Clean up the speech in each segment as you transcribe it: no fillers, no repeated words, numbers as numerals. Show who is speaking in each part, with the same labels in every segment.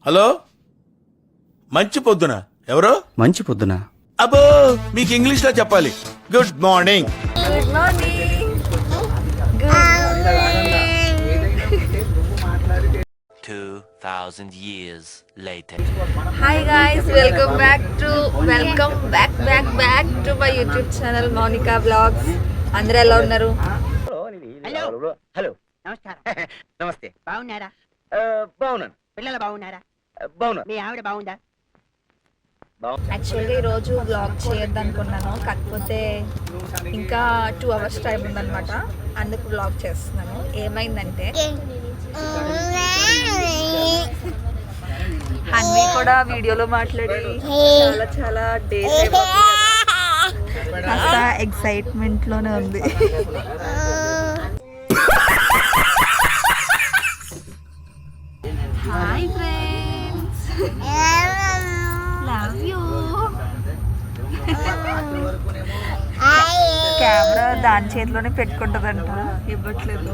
Speaker 1: Hello, మంచి పొద్దున. ఎవరు?
Speaker 2: మంచి పొద్దున.
Speaker 1: అబ్బో, మీకు ఇంగ్లీష్ లో చెప్పాలి. Good morning.
Speaker 3: Good morning.
Speaker 4: 2000 years later.
Speaker 3: Hi guys, welcome back to my YouTube channel Mounika vlogs. అందరూ ఎలా ఉన్నారు?
Speaker 5: హలో హలో నమస్కారం. నమస్తే. బాగున్నారా? బాగున్నాను. పిల్లలు బాగున్నారా? బాగున్నా. మీ ఆవిడ బాగుందా?
Speaker 3: యాక్చువల్గా ఈరోజు వ్లాగ్ చేయొద్దనుకున్నాను, కాకపోతే ఇంకా 2 hours టైం ఉందన్నమాట, అందుకు వ్లాగ్ చేస్తున్నాను. ఏమైందంటే హన్వి కూడా వీడియోలో మాట్లాడి చాలా డేస్ అయిపోతుంది, కాస్త ఎక్సైట్మెంట్లోనే ఉంది. Hi friends, love you. Camera దాని చేతిలోనే పెట్టుకుంటుందంట, ఇవ్వట్లేదు.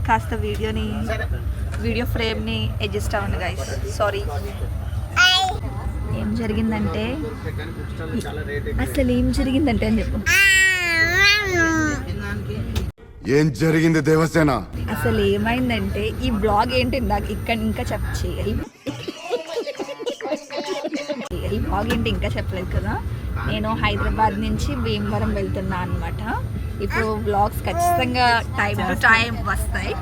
Speaker 3: కాస్త వీడియో ఫ్రేమ్ని అడ్జస్ట్ అవ్వండి గైస్, సారీ. ఏం జరిగిందంటే అని చెప్పు.
Speaker 6: ఏం జరిగింది దేవసేన?
Speaker 3: అసలు ఏమైందంటే ఈ బ్లాగ్ ఏంటి ఇంకా ఈ బ్లాగ్ ఏంటి ఇంకా చెప్పలేదు కదా. నేను హైదరాబాద్ నుంచి భీమవరం వెళ్తున్నా అనమాట. ఇప్పుడు బ్లాగ్స్ ఖచ్చితంగా టైం టు టైం వస్తాయి,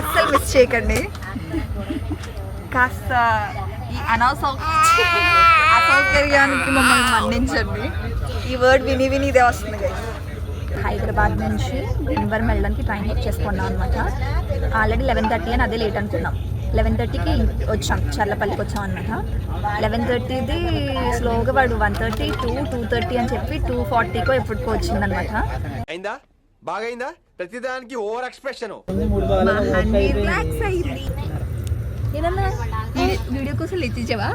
Speaker 3: అస్సలు మిస్ చేయకండి. కాస్త ఈ అసౌకర్యానికి మమ్మల్ని మన్నించండి. ఈ వర్డ్ విని ఇదే వస్తుంది కదా. హైదరాబాద్ నుంచి భీమవరం వెళ్ళడానికి ట్రైన్ బుక్ చేసుకున్నాం అనమాట. ఆల్రెడీ 11:30 అని, అదే లేట్ అనుకున్నాం. 11:30కి వచ్చాం, చర్లపల్లికి వచ్చాం అనమాట. 11:30ది స్లోగా వాడు 1:30, 2:30 అని చెప్పి 2:40కో ఎప్పటికో వచ్చిందనమాట.
Speaker 7: బాగైందా? ప్రతిదానికి ఓవర్ ఎక్స్ప్రెషన్.
Speaker 3: రిలాక్స్ అయింది. ఏదన్నా వీడియో కోసం లెచ్చిచ్చావా?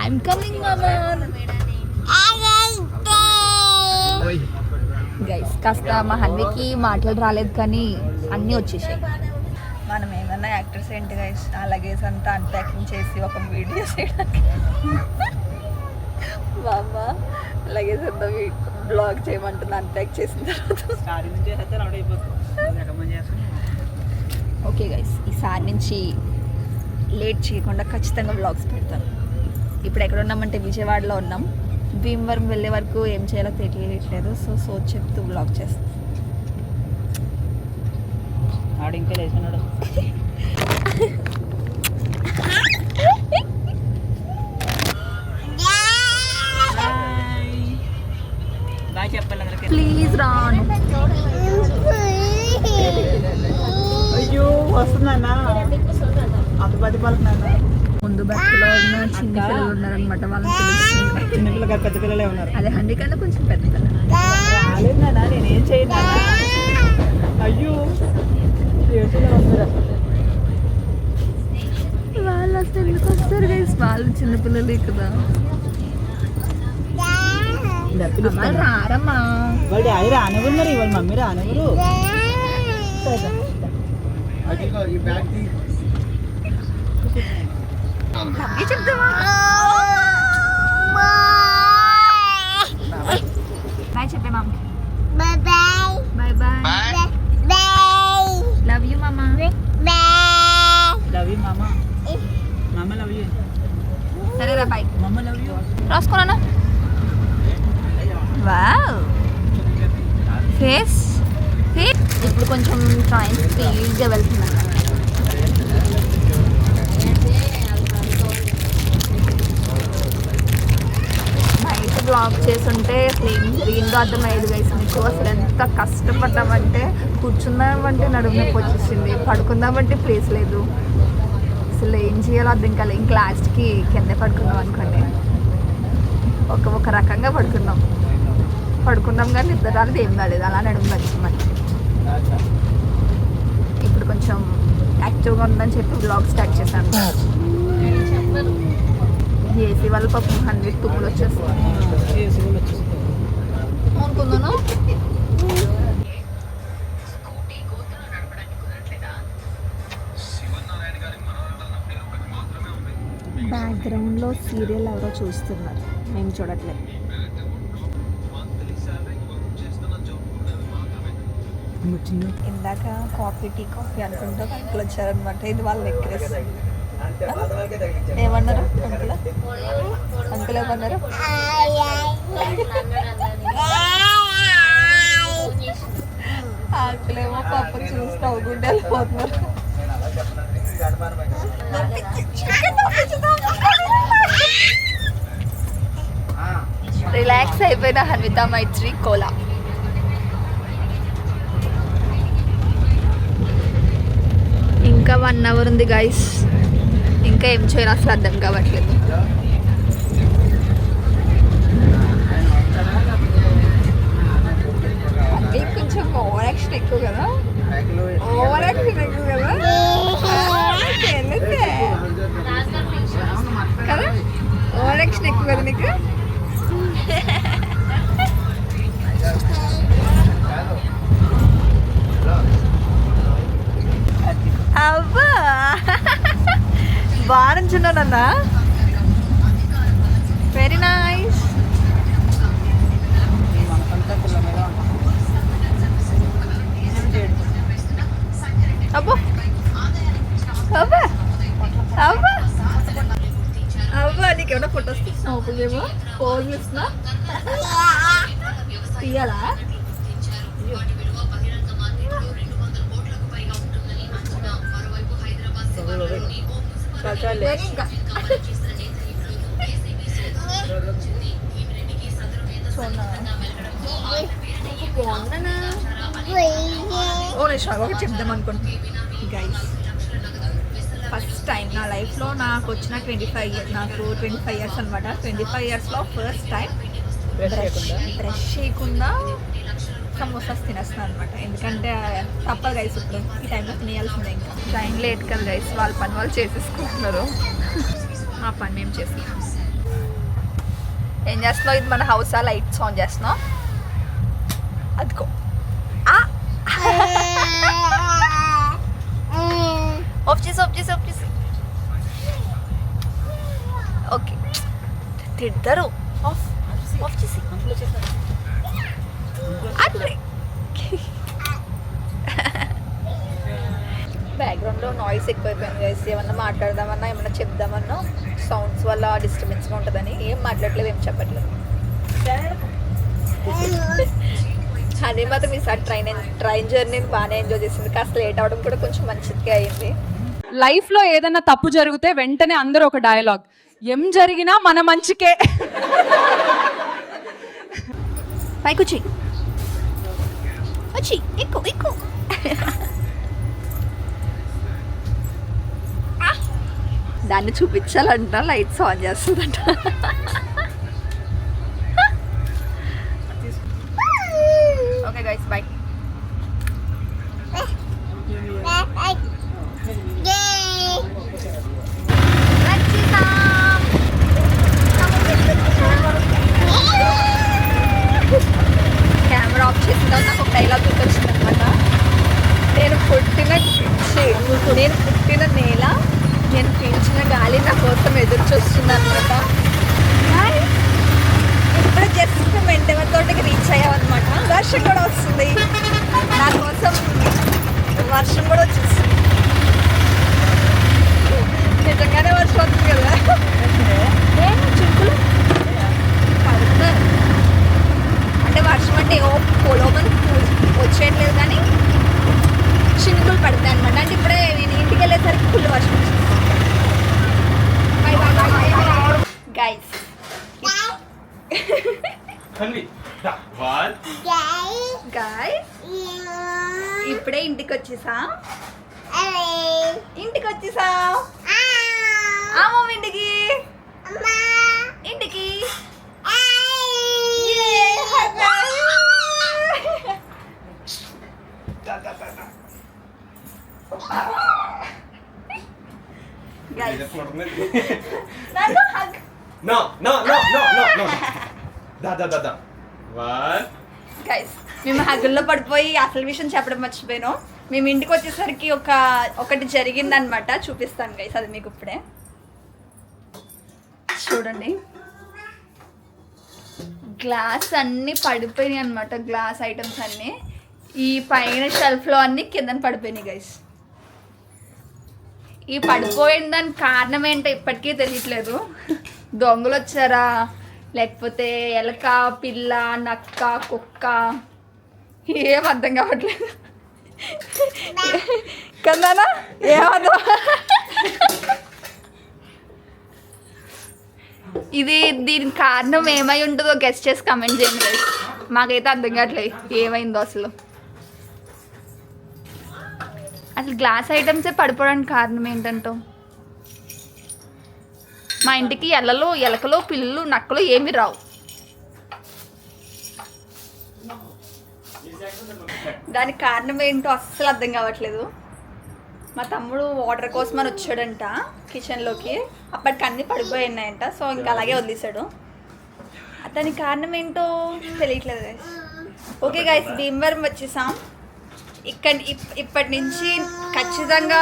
Speaker 3: I'm coming, mama. గైస్, కాస్త మా హన్వికి మాటలు రాలేదు కానీ అన్నీ వచ్చేసాయి. మనం ఏమన్నా యాక్టర్స్ ఏంటి గైస్, ఆ లగేజ్ అంతా అన్ప్యాకింగ్ చేసి ఒక వీడియో చేయడానికి. బామ్మ లగేజ్ అంతా బ్లాగ్ చేయమంటుంది అన్ప్యాక్ చేసిన తర్వాత. ఓకే గైస్, ఈసారి నుంచి లేట్ చేయకుండా ఖచ్చితంగా బ్లాగ్స్ పెడతాను. ఇప్పుడు ఎక్కడ ఉన్నామంటే విజయవాడలో ఉన్నాం. భీమవరం వెళ్ళే వరకు ఏం చేయాలో తెలియట్లేదు, సో చెప్తూ బ్లాగ్ చేస్తాను.
Speaker 5: ఇంకా లేచున్నాడు.
Speaker 3: ప్లీజ్ రాను.
Speaker 5: అయ్యో వస్తుందన్నా, అంత పది పలుకున్నా.
Speaker 3: ముందు బస్సులో ఉన్న చిన్న పిల్లలు ఉన్నారనమాట, వాళ్ళని తెలుస్తుంది.
Speaker 5: చిన్నపిల్ల కాదు, పెద్ద పిల్లలే ఉన్నారు.
Speaker 3: అదే హండ్రీ కన్నా కొంచెం పెద్ద పిల్లలు.
Speaker 5: రాలేదన్నా, నేనేం చేయను. అయ్యో
Speaker 3: వాళ్ళు అసలు ఎందుకు వస్తారు గైస్, వాళ్ళు చిన్నపిల్లలే కదా. రారమ్మా,
Speaker 5: వాళ్ళ డాడీ రానివ్వరు, వాళ్ళ మమ్మీ రానివ్వరు.
Speaker 3: చెప్తావా? బాయ్ చెప్పే మామ. Bye bye. లవ్ యూ మామా.
Speaker 5: లవ్ యూ మామా. మామ లవ్ యూ.
Speaker 3: సరేరా బాయ్.
Speaker 5: మామ లవ్ యూ.
Speaker 3: రాసుకున్నాను. వావ్, ఫేస్ ఇప్పుడు కొంచెం ట్రైన్ స్పీడ్గా వెళ్తున్నాను. నైట్ బ్లాగ్ చేస్తుంటే అసలు ఏం జరిగిందో అర్థమయ్యేది గైస్ మీకు. అసలు ఎంత కష్టపడ్డామంటే, కూర్చుందామంటే నడుము నొప్పి వచ్చేసింది, పడుకుందామంటే ప్లేస్ లేదు. అసలు ఏం చేయాలో అర్థం కాలేదు. ఇంక లాస్ట్కి కింద పడుకున్నాం అనుకోండి, ఒక రకంగా పడుకున్నాం కానీ నిద్ర రాలేదు, ఏం కాలేదు, అలా నడుము వచ్చింది. ఇప్పుడు కొంచెం యాక్టివ్గా ఉందని చెప్పి బ్లాగ్ స్టార్ట్ చేశాను. ఏసీ వల్ల పాపం 100 తుమ్ములు వచ్చేస్తాయి అనుకున్నాను. బ్యాక్గ్రౌండ్లో సీరియల్ ఎవరో చూస్తున్నారు, మేము చూడట్లేదు. ఇందాక కాఫీ అనుకుంటా అంకుల్ వచ్చారనమాట. ఇది వాళ్ళు ఎక్కిరేస్తారు. ఏమన్నారు అంకుల్? అంకుల్ ఏమన్నారు? అంకుల్ ఏమో పాపం చూసి నవ్వుకుంటే వెళ్ళిపోతున్నారు. రిలాక్స్ అయిపోయిన హన్విత మైత్రి కోలా. ఇంకా 1 అవర్ ఉంది గైస్. ఇంకా ఏం చేయాలి అసలు అర్థం కావట్లేదు. అంటే కొంచెం ఓవర్ యాక్షన్ ఎక్కువ కదా, ఓవర్ యాక్షన్ ఎక్కువ కదా కదా, ఓవర్ యాక్షన్ ఎక్కువ కదా నీకు. అవ్వా బాగా నుంచున్నానన్నా. Very nice. అబ్బో అవ్వా అవ్వా అవ్వా నీకేమన్నా ఫొటోస్ తీసినావు? ఏమో పోజ్ ఇస్తున్నా తీయాలా? ఓ నేను ఒకటి చెప్దాం అనుకుంటున్నాను గైస్. ఫస్ట్ టైం నా లైఫ్లో నాకు వచ్చిన 25 ఇయర్స్ అనమాట. 25 ఇయర్స్లో ఫస్ట్ టైం బ్రష్ చేయకుండా సమోసాస్ తినేస్తున్నాను అనమాట. ఎందుకంటే తప్పదు గైస్, ఇప్పుడు ఈ టైంలో తినేయాల్సిందే. ఇంకా టైం లేట్ కదా గైస్, వాళ్ళ పని వాళ్ళు చేసేసుకుంటున్నారు, మా పని మేము చేస్తున్నాం. ఏం చేస్తున్నావు? ఇది మన హౌస్. లైట్స్ ఆన్ చేస్తున్నాం. అదిగో ఆఫ్ చేసి ఓకే తిడతారు. ఆఫ్ చేసి బ్యాక్గ్రౌండ్లో నాయిస్ ఎక్కువైపోయింది గైస్. ఏమన్నా మాట్లాడదామన్నా ఏమన్నా చెప్దామన్నా సౌండ్స్ వల్ల డిస్టర్బెన్స్గా ఉంటుందని ఏం మాట్లాడలేదు, ఏం చెప్పట్లేదు. అదే మాత్రం ఈసారి ట్రైన్ జర్నీని బాగానే ఎంజాయ్ చేసింది. కాస్త లేట్ అవడం కూడా కొంచెం మంచిగా అయింది.
Speaker 2: లైఫ్లో ఏదైనా తప్పు జరిగితే వెంటనే అందరూ ఒక డైలాగ్, ఏం జరిగినా మన మంచికే.
Speaker 3: పైకొచ్చి వచ్చి ఎక్కువ దాన్ని చూపించాలంట, లైట్స్ ఆన్ చేస్తుందంట. Okay guys bye. Camera off చేసిన తర్వాత నాకు ఒక డైలాగ్ గుర్తొచ్చింది అనమాట. నేను పుట్టిన నేల, నేను పీల్చిన గాలి నా కోసం ఎదురు చూస్తుంది అనమాట. ఇప్పుడు జస్ట్ వెంటనే తోటకి రీచ్ అయ్యామన్నమాట. వర్షం కూడా వస్తుంది నా కోసం, వర్షం కూడా వచ్చేస్తుంది. నిజంగానే వర్షం వస్తుంది కదా. నేను చింకులు పడుతున్నాను అంటే వర్షం అంటే ఓ పొలోమని వచ్చేయట్లేదు కానీ చినుకులు పడతాయి అనమాట. అంటే ఇప్పుడే నేను ఇంటికి వెళ్ళేసరికి ఫుల్ వర్షం వచ్చింది. గైస్ ఇప్పుడే ఇంటికి వచ్చేసా. ఇంటికి ఇంటికి Guys. Nano hug.
Speaker 7: No. Da. 1.
Speaker 3: Guys మేము హగ్గుల్లో పడిపోయి అసలు విషయం చెప్పడం మర్చిపోయాను. మేము ఇంటికి వచ్చేసరికి ఒకటి జరిగిందనమాట. చూపిస్తాను గైస్ అది మీకు ఇప్పుడే. చూడండి, గ్లాస్ అన్నీ పడిపోయినాయి అనమాట. గ్లాస్ ఐటమ్స్ అన్నీ ఈ పైన షెల్ఫ్లో అన్నీ కింద పడిపోయినాయి గైస్. ఈ పడిపోయిన దానికి కారణం ఏంటో ఇప్పటికీ తెలియట్లేదు. దొంగలు వచ్చారా, లేకపోతే ఎలక, పిల్ల, నక్క, కుక్క, ఏం అర్థం కావట్లేదు కదానా, ఏమర్థం. దీనికి కారణం ఏమై ఉంటుందో గెస్ట్ చేసి కమెంట్ చేయండి గైస్. మాకైతే అర్థం కావట్లేదు ఏమైందో అసలు. గ్లాస్ ఐటమ్సే పడిపోవడానికి కారణం ఏంటంటో. మా ఇంటికి ఎలకలు, పిల్లులు, నక్కలు ఏమి రావు. దానికి కారణం ఏంటో అస్సలు అర్థం కావట్లేదు. మా తమ్ముడు వాటర్ కోసం అని వచ్చాడంట కిచెన్లోకి. అప్పటికి అన్నీ పడిపోయి ఉన్నాయంట. సో ఇంకా అలాగే వదిలేశాడు. దానికి కారణం ఏంటో తెలియట్లేదు గైస్. ఓకే గైస్, భీమవరం వచ్చేసాం. ఇప్పటి నుంచి ఖచ్చితంగా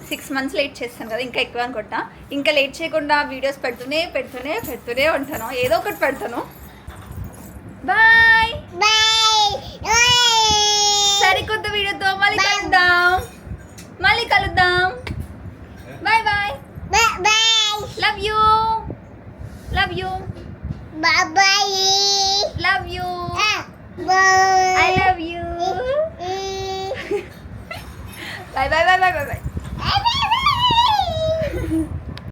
Speaker 3: 6 months లేట్ చేస్తాను కదా, ఇంకా ఎక్కువ అనుకుంటా. ఇంకా లేట్ చేయకుండా వీడియోస్ పెడుతూనే ఉంటాను. ఏదో ఒకటి పెడతాను. బాయ్ సరికొత్త వీడియోతో మళ్ళీ కలుద్దాం. Bye bye. Love you. Love you. I love you. Bye.